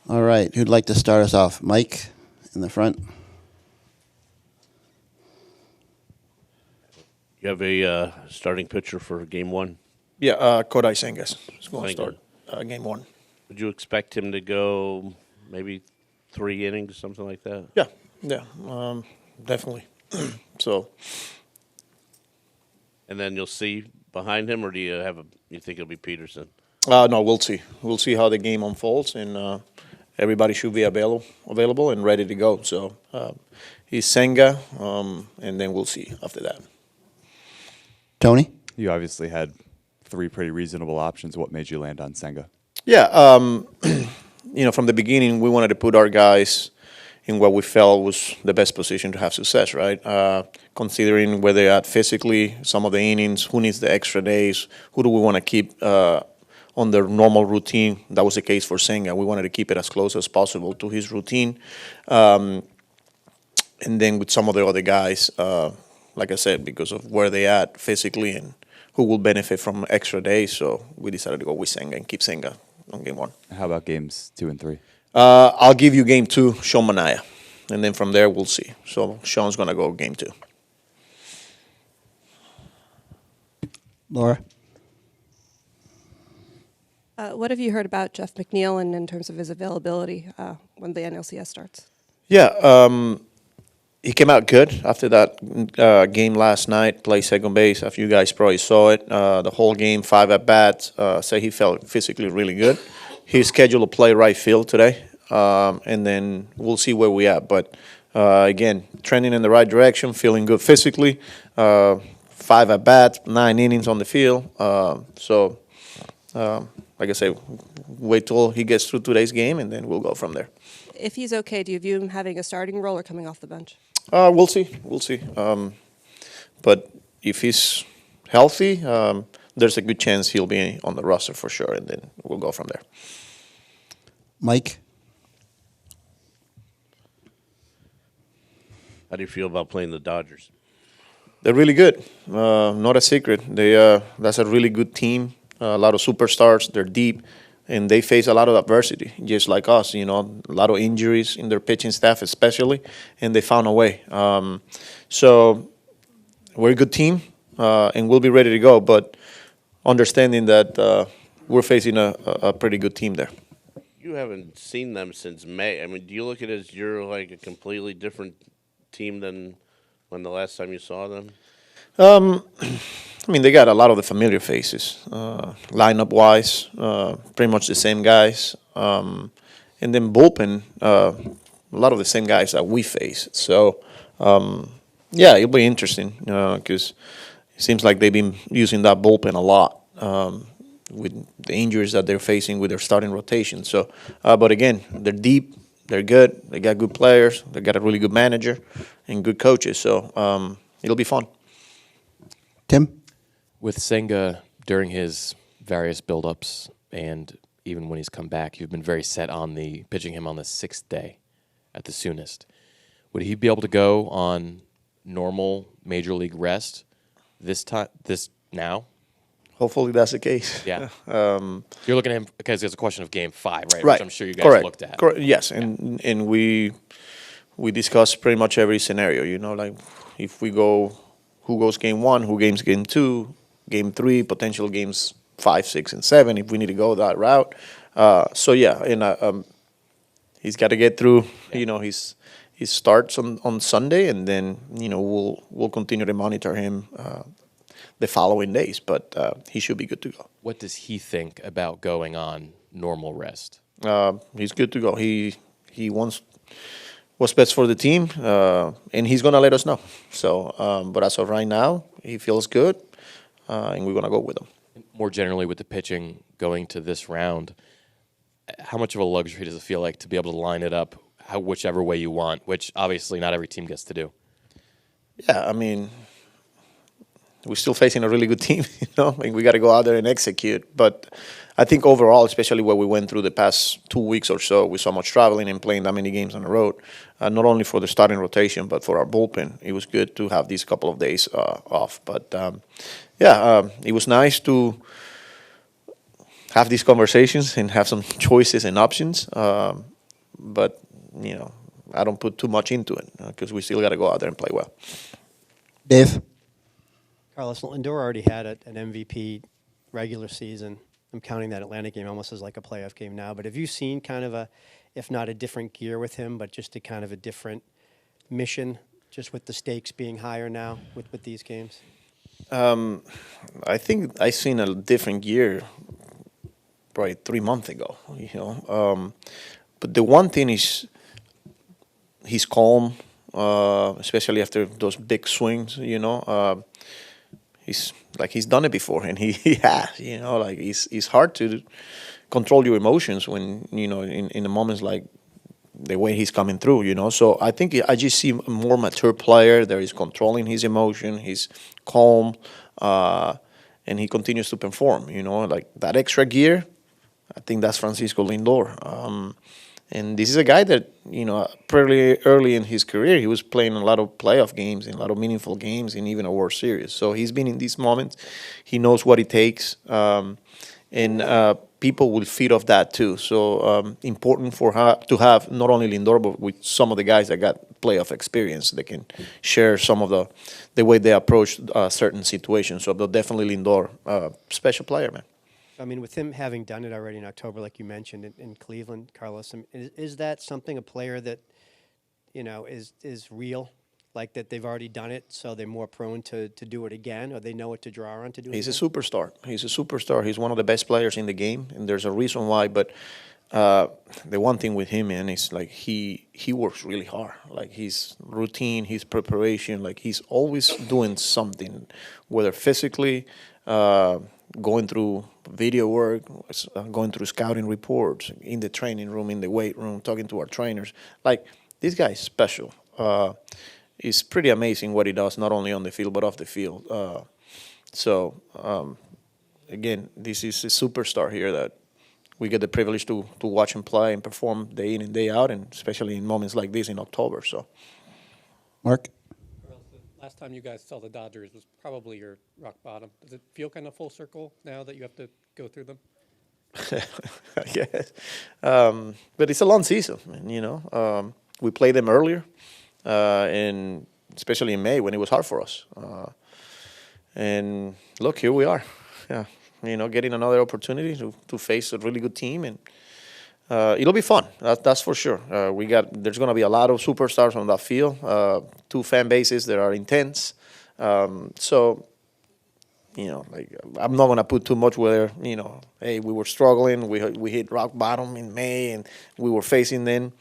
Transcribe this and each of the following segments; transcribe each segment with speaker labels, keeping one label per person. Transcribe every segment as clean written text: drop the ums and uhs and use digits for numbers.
Speaker 1: All right, who'd like to start us off? Mike in the front.
Speaker 2: You have a starting pitcher for game one?
Speaker 3: Yeah, Kodai Sengas is going to
Speaker 2: Senga.
Speaker 3: start game one.
Speaker 2: Would you expect him to go maybe 3 innings, something like that?
Speaker 3: Yeah, definitely. So,
Speaker 2: And then you'll see behind him, or do you think it'll be Peterson?
Speaker 3: no, we'll see. We'll see how the game unfolds, and everybody should be available and ready to go. So, he's Senga, and then we'll see after that.
Speaker 1: Tony?
Speaker 4: You obviously had three pretty reasonable options. What made you land on Senga?
Speaker 3: Yeah, from the beginning, we wanted to put our guys in what we felt was the best position to have success, right? Considering where they're at physically, some of the innings, who needs the extra days, who do we want to keep on their normal routine. That was the case for Senga. We wanted to keep it as close as possible to his routine. And then with some of the other guys, like I said, because of where they at physically and who will benefit from extra days, so we decided to go with Senga and keep Senga on game one.
Speaker 4: How about games 2 and 3?
Speaker 3: I'll give you game two, Sean Manaea. And then from there, we'll see. So Sean's going to go game two.
Speaker 1: Laura?
Speaker 5: What have you heard about Jeff McNeil and in terms of his availability when the NLCS starts?
Speaker 3: Yeah, he came out good after that game last night, played second base. After you guys probably saw it, the whole game, 5 at-bats, say he felt physically really good. He's scheduled to play right field today, and then we'll see where we at. But again, trending in the right direction, feeling good physically. 5 at-bats, 9 innings on the field. Like I say, wait till he gets through today's game, and then we'll go from there.
Speaker 5: If he's okay, do you view him having a starting role or coming off the bench?
Speaker 3: We'll see. We'll see. But if he's healthy, there's a good chance he'll be on the roster for sure, and then we'll go from there.
Speaker 1: Mike?
Speaker 2: How do you feel about playing the Dodgers?
Speaker 3: They're really good. Not a secret. That's a really good team. A lot of superstars. They're deep, and they face a lot of adversity, just like us. A lot of injuries in their pitching staff, especially, and they found a way. So we're a good team, and we'll be ready to go. But understanding that we're facing a pretty good team there.
Speaker 2: You haven't seen them since May. I mean, do you look at it as you're like a completely different team than when the last time you saw them?
Speaker 3: They got a lot of the familiar faces, lineup-wise, pretty much the same guys. And then bullpen, a lot of the same guys that we face. So, it'll be interesting because it seems like they've been using that bullpen a lot with the injuries that they're facing with their starting rotation. So, but again, they're deep, they're good, they got good players, they got a really good manager and good coaches. So it'll be fun.
Speaker 1: Tim?
Speaker 6: With Senga, during his various buildups and even when he's come back, you've been very set on the pitching him on the 6th day at the soonest. Would he be able to go on normal major league rest this now?
Speaker 3: Hopefully that's the case.
Speaker 6: Yeah. You're looking at him because there's a question of game 5, right?
Speaker 3: Right.
Speaker 6: Which I'm sure you guys
Speaker 3: Correct.
Speaker 6: looked at.
Speaker 3: Correct. Yes, and we discuss pretty much every scenario. Like if we go, who goes game 1, who games game 2, game 3, potential games 5, 6, and 7 if we need to go that route. He's got to get through. His starts on Sunday, and then we'll continue to monitor him the following days. But he should be good to go.
Speaker 6: What does he think about going on normal rest?
Speaker 3: He's good to go. He wants what's best for the team, and he's gonna let us know. So, but as of right now, he feels good, and we're gonna go with him.
Speaker 6: More generally, with the pitching going to this round, how much of a luxury does it feel like to be able to line it up whichever way you want, which obviously not every team gets to do?
Speaker 3: Yeah, we're still facing a really good team, we got to go out there and execute. But I think overall, especially what we went through the past 2 weeks or so, with so much traveling and playing that many games on the road, not only for the starting rotation, but for our bullpen, it was good to have these couple of days off. But it was nice to have these conversations and have some choices and options. but I don't put too much into it because we still got to go out there and play well.
Speaker 1: Dave?
Speaker 7: Carlos, Lindor already had an MVP regular season. I'm counting that Atlanta game almost as like a playoff game now. But have you seen kind of if not a different gear with him, but just a kind of a different mission, just with the stakes being higher now with these games?
Speaker 3: I think I seen a different gear probably 3 months ago. But the one thing is he's calm, especially after those big swings. He's done it before, and he has. It's hard to control your emotions when in the moments like the way he's coming through. So I think I just see a more mature player that is controlling his emotion. He's calm, and he continues to perform. Like that extra gear. I think that's Francisco Lindor. And this is a guy that, pretty early in his career, he was playing a lot of playoff games and a lot of meaningful games and even a World Series. So he's been in these moments. He knows what it takes. And people will feed off that too. So important for her to have not only Lindor, but with some of the guys that got playoff experience. They can share some of the way they approach certain situations. So definitely Lindor, special player, man.
Speaker 7: I mean, with him having done it already in October, like you mentioned, in Cleveland, Carlos, is that something, a player that, is real? Like that they've already done it, so they're more prone to do it again, or they know what to draw on to do it
Speaker 3: He's
Speaker 7: again?
Speaker 3: a superstar. He's one of the best players in the game, and there's a reason why. But the one thing with him, man, is like he works really hard. Like his routine, his preparation, like he's always doing something, whether physically, going through video work, going through scouting reports, in the training room, in the weight room, talking to our trainers. Like, this guy is special. It's pretty amazing what he does, not only on the field, but off the field. Again, this is a superstar here that we get the privilege to watch him play and perform day in and day out, and especially in moments like this in October. So,
Speaker 1: Mark?
Speaker 8: Last time you guys saw the Dodgers was probably your rock bottom. Does it feel kind of full circle now that you have to go through them?
Speaker 3: yes. But it's a long season, we played them earlier, and especially in May when it was hard for us. And look, here we are. Yeah, getting another opportunity to face a really good team, and it'll be fun. That's for sure. There's going to be a lot of superstars on that field. Two fan bases that are intense. So, I'm not going to put too much where, hey, we were struggling. We hit rock bottom in May, and we were facing them.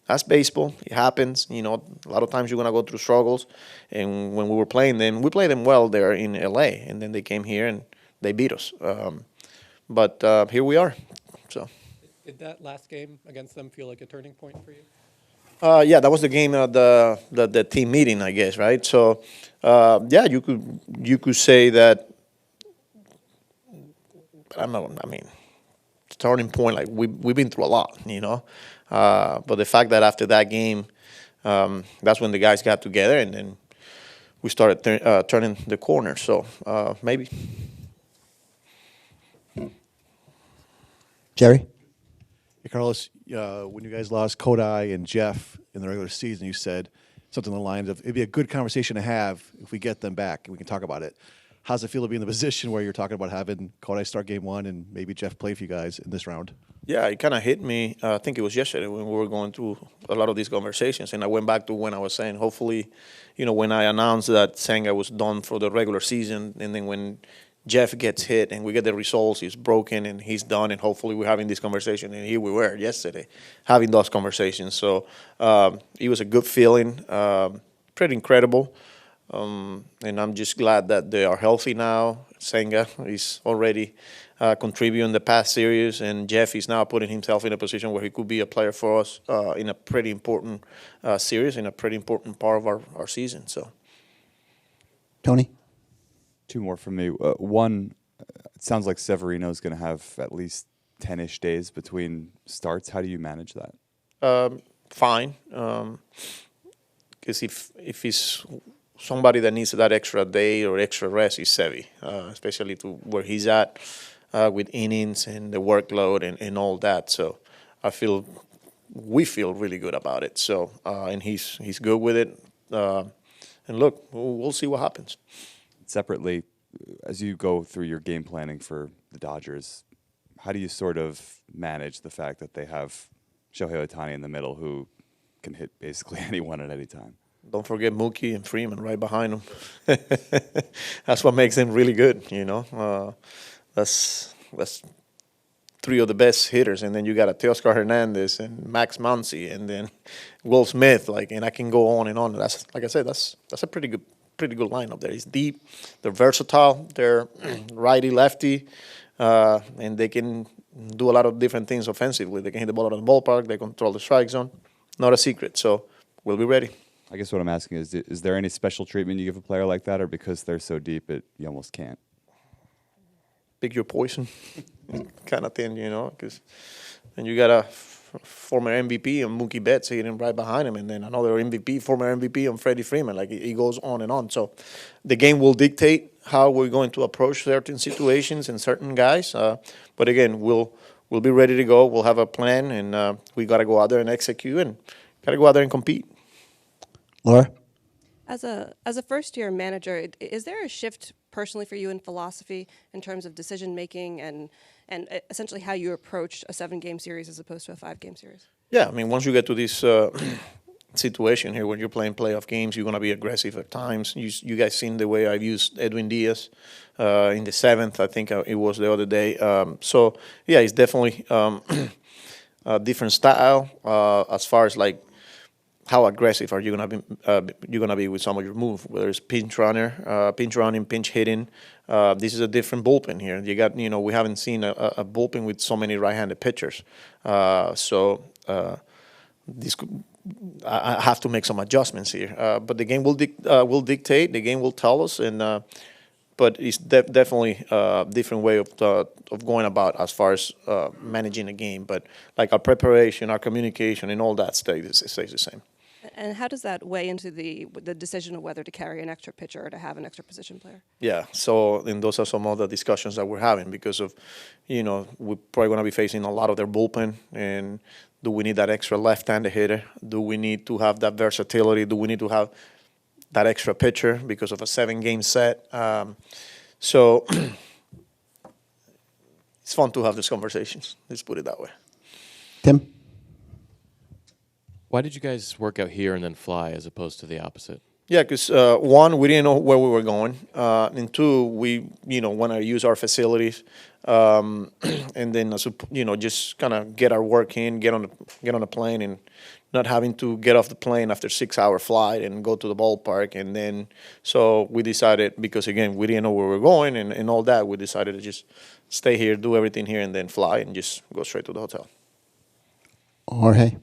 Speaker 3: That's baseball. It happens. A lot of times you're going to go through struggles. And when we were playing them, we played them well there in L.A., and then they came here and they beat us. But here we are. So.
Speaker 8: Did that last game against them feel like a turning point for you?
Speaker 3: Yeah, that was the game of the team meeting, I guess, right? So, yeah, you could say that. I don't know. I mean, turning point. Like we've been through a lot, But the fact that after that game, that's when the guys got together, and then we started turning the corner. So maybe.
Speaker 1: Jerry?
Speaker 9: Hey, Carlos, when you guys lost Kodai and Jeff in the regular season, you said something along the lines of, it'd be a good conversation to have if we get them back and we can talk about it. How's it feel to be in the position where you're talking about having Kodai start game one and maybe Jeff play for you guys in this round?
Speaker 3: Yeah, it kind of hit me. I think it was yesterday when we were going through a lot of these conversations, and I went back to when I was saying, hopefully, when I announced that Senga was done for the regular season, and then when Jeff gets hit and we get the results, he's broken and he's done, and hopefully we're having this conversation, and here we were yesterday having those conversations. So it was a good feeling, pretty incredible, and I'm just glad that they are healthy now. Senga is already contributing the past series, and Jeff is now putting himself in a position where he could be a player for us in a pretty important series, in a pretty important part of our season. So,
Speaker 1: Tony?
Speaker 4: Two more from me. One, it sounds like Severino's going to have at least 10-ish days between starts. How do you manage that?
Speaker 3: Fine, because if he's somebody that needs that extra day or extra rest, is Sevy, especially to where he's at with innings and the workload and all that. So I feel we feel really good about it. So, and he's good with it. And look, we'll see what happens.
Speaker 4: Separately, as you go through your game planning for the Dodgers, how do you sort of manage the fact that they have Shohei Ohtani in the middle who can hit basically anyone at any time?
Speaker 3: Don't forget Mookie and Freeman right behind them. That's what makes them really good, That's three of the best hitters, and then you got a Teoscar Hernandez and Max Muncy, and then Will Smith, and I can go on and on. That's like I said, that's a pretty good lineup there. It's deep, they're versatile, they're righty lefty, and they can do a lot of different things offensively. They can hit the ball out of the ballpark, they control the strike zone. Not a secret, so we'll be ready.
Speaker 4: I guess what I'm asking is there any special treatment you give a player like that, or because they're so deep, you almost can't?
Speaker 3: Pick your poison kind of thing, because then you got a former MVP and Mookie Betts hitting right behind him, and then another former MVP and Freddie Freeman. It goes on and on. So the game will dictate how we're going to approach certain situations and certain guys. But again, we'll be ready to go. We'll have a plan, and we got to go out there and execute, and got to go out there and compete.
Speaker 1: Laura?
Speaker 5: As a first-year manager, is there a shift personally for you in philosophy in terms of decision-making and essentially how you approach a 7-game series as opposed to a 5-game series?
Speaker 3: Yeah, I mean, once you get to this situation here when you're playing playoff games, you're going to be aggressive at times. You guys seen the way I've used Edwin Diaz in the 7th, I think it was the other day. So, yeah, it's definitely a different style as far as, how aggressive are you gonna be with some of your move? Whether it's pinch running, pinch hitting. This is a different bullpen here. You got we haven't seen a bullpen with so many right-handed pitchers. So I have to make some adjustments here. But the game will dictate. The game will tell us. But it's definitely a different way of going about as far as managing a game. But our preparation, our communication, and all that stays the same.
Speaker 5: And how does that weigh into the decision of whether to carry an extra pitcher or to have an extra position player?
Speaker 3: Yeah, and those are some of the discussions that we're having because of, we're probably going to be facing a lot of their bullpen. And do we need that extra left-handed hitter? Do we need to have that versatility? Do we need to have that extra pitcher because of a 7-game set? So it's fun to have these conversations. Let's put it that way.
Speaker 1: Tim?
Speaker 6: Why did you guys work out here and then fly as opposed to the opposite?
Speaker 3: Yeah, because one, we didn't know where we were going, and two, we want to use our facilities, and then just kind of get our work in, get on the plane, and not having to get off the plane after 6-hour flight and go to the ballpark, and then so we decided because again we didn't know where we were going and all that, we decided to just stay here, do everything here, and then fly and just go straight to the hotel.
Speaker 1: Jorge?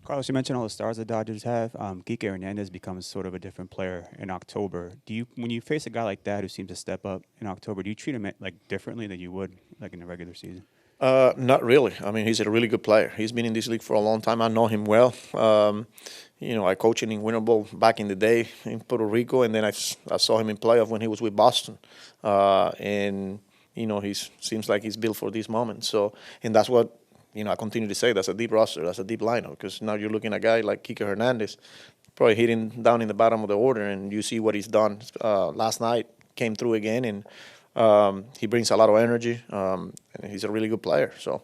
Speaker 10: Carlos, you mentioned all the stars the Dodgers have. Kike Hernandez becomes sort of a different player in October. When you face a guy like that who seems to step up in October, do you treat him differently than you would in the regular season?
Speaker 3: Not really. I mean, he's a really good player. He's been in this league for a long time. I know him well. I coached him in Winter Bowl back in the day in Puerto Rico, and then I saw him in playoff when he was with Boston. And he seems like he's built for this moment. So, and that's what. I continue to say that's a deep roster, that's a deep lineup, because now you're looking at a guy like Kike Hernandez, probably hitting down in the bottom of the order, and you see what he's done last night, came through again, and he brings a lot of energy, and he's a really good player. So